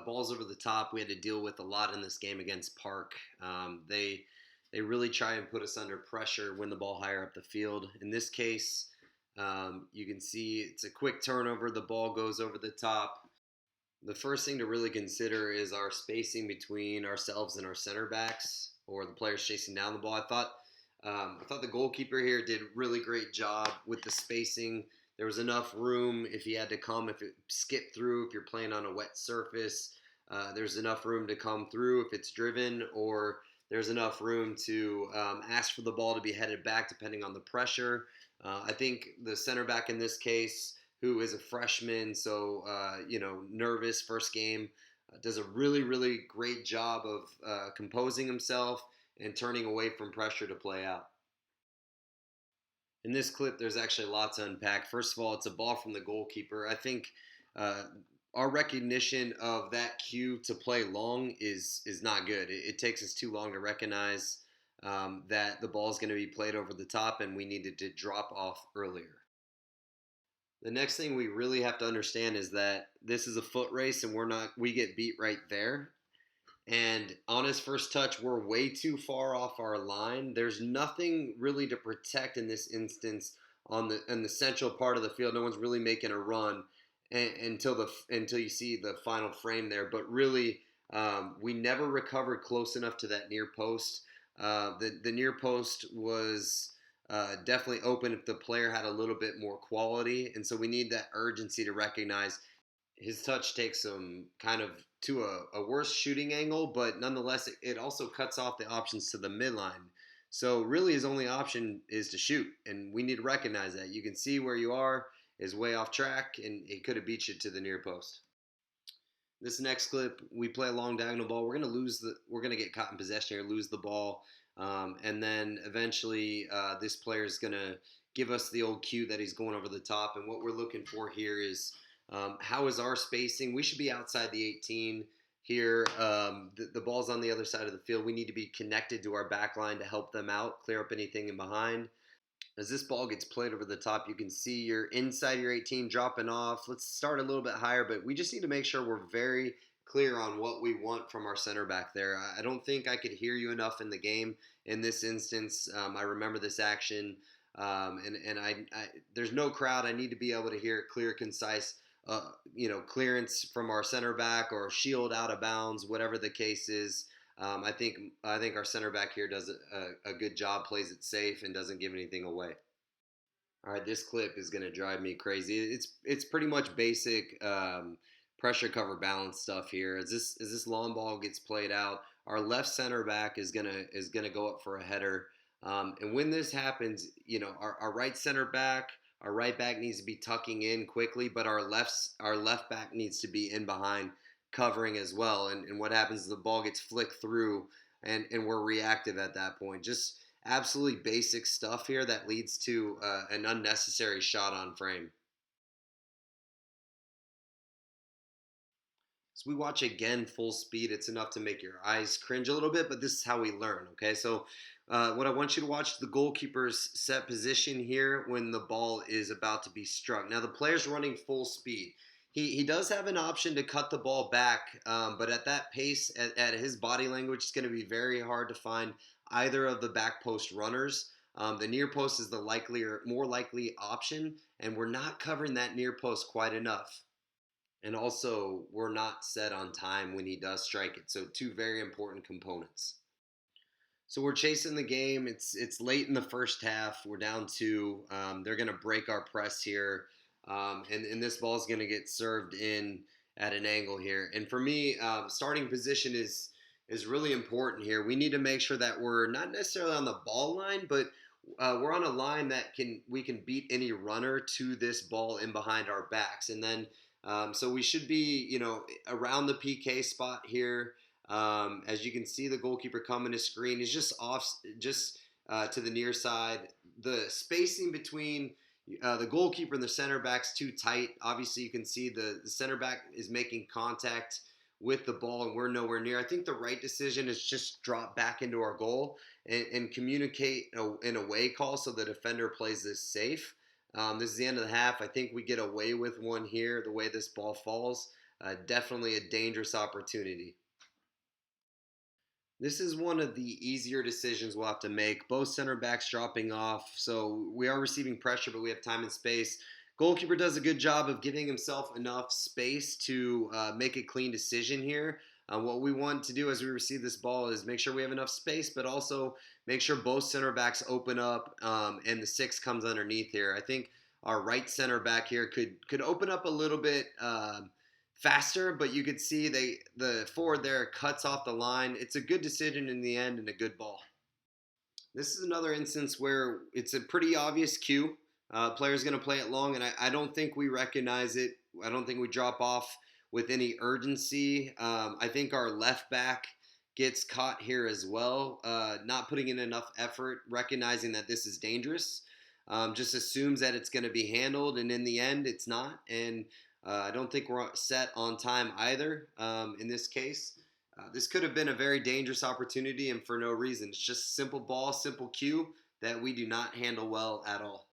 balls over the top we had to deal with a lot in this game against Park. They really try and put us under pressure when the ball higher up the field. In this case, you can see it's a quick turnover. The ball goes over the top. The first thing to really consider is our spacing between ourselves and our center backs, or the players chasing down the ball. I thought the goalkeeper here did a really great job with the spacing. There was enough room if he had to come, if it skipped through, if you're playing on a wet surface. There's enough room to come through if it's driven, or there's enough room to ask for the ball to be headed back depending on the pressure. I think the center back in this case, who is a freshman, so nervous first game, does a really, really great job of composing himself and turning away from pressure to play out. In this clip, there's actually lots to unpack. First of all, it's a ball from the goalkeeper. I think uh, our recognition of that cue to play long is not good. It takes us too long to recognize that the ball is going to be played over the top, and we needed to drop off earlier. The next thing we really have to understand is that this is a foot race, and we get beat right there. And on his first touch, we're way too far off our line. There's nothing really to protect in this instance in the central part of the field. No one's really making a run until you see the final frame there. But really, we never recovered close enough to that near post. The near post was definitely open if the player had a little bit more quality, and so we need that urgency to recognize his touch takes him kind of to a worse shooting angle, but nonetheless, it also cuts off the options to the midline. So really, his only option is to shoot, and we need to recognize that. You can see where you are is way off track, and it could have beat you to the near post. This next clip, we play a long diagonal ball. We're gonna get caught in possession here, lose the ball, and then eventually this player is gonna give us the old cue that he's going over the top. And what we're looking for here is how is our spacing? We should be outside the 18 here. The ball's on the other side of the field. We need to be connected to our back line to help them out, clear up anything in behind. As this ball gets played over the top, you can see you're inside your 18 dropping off. Let's start a little bit higher, but we just need to make sure we're very clear on what we want from our center back there. I don't think I could hear you enough in the game in this instance. I remember this action, and there's no crowd. I need to be able to hear it clear, concise, clearance from our center back or shield out of bounds, whatever the case is. I think our center back here does a good job, plays it safe, and doesn't give anything away. All right, this clip is going to drive me crazy. It's pretty much basic pressure cover balance stuff here. As this long ball gets played out, our left center back is gonna go up for a header. And when this happens, our right center back, our right back needs to be tucking in quickly, but our left back needs to be in behind covering as well. And what happens is the ball gets flicked through, and we're reactive at that point. Just absolutely basic stuff here that leads to an unnecessary shot on frame. So we watch again full speed. It's enough to make your eyes cringe a little bit, but this is how we learn, okay? So what I want you to watch the goalkeeper's set position here when the ball is about to be struck. Now the player's running full speed. He does have an option to cut the ball back, but at that pace, at his body language, it's going to be very hard to find either of the back post runners. The near post is the more likely option, and we're not covering that near post quite enough. And also, we're not set on time when he does strike it. So two very important components. So we're chasing the game. It's late in the first half. We're down two. They're going to break our press here. And this ball is going to get served in at an angle here. And for me, starting position is really important here. We need to make sure that we're not necessarily on the ball line, but we're on a line that we can beat any runner to this ball in behind our backs. And then so we should be, around the PK spot here. As you can see, the goalkeeper coming to screen is just off, to the near side. The spacing between the goalkeeper and the center back's too tight. Obviously, you can see the center back is making contact with the ball, and we're nowhere near. I think the right decision is just drop back into our goal and communicate an away call so the defender plays this safe. This is the end of the half. I think we get away with one here, the way this ball falls. Definitely a dangerous opportunity. This is one of the easier decisions we'll have to make. Both center backs dropping off, so we are receiving pressure, but we have time and space. Goalkeeper does a good job of giving himself enough space to make a clean decision here. What we want to do as we receive this ball is make sure we have enough space, but also make sure both center backs open up and the six comes underneath here. I think our right center back here could open up a little bit. Faster, but you could see the forward there cuts off the line. It's a good decision in the end and a good ball. This is another instance where it's a pretty obvious cue. Player's going to play it long, and I don't think we recognize it. I don't think we drop off with any urgency. I think our left back gets caught here as well, not putting in enough effort, recognizing that this is dangerous. Just assumes that it's going to be handled, and in the end, it's not. And I don't think we're set on time either in this case. This could have been a very dangerous opportunity and for no reason. It's just simple ball, simple cue that we do not handle well at all.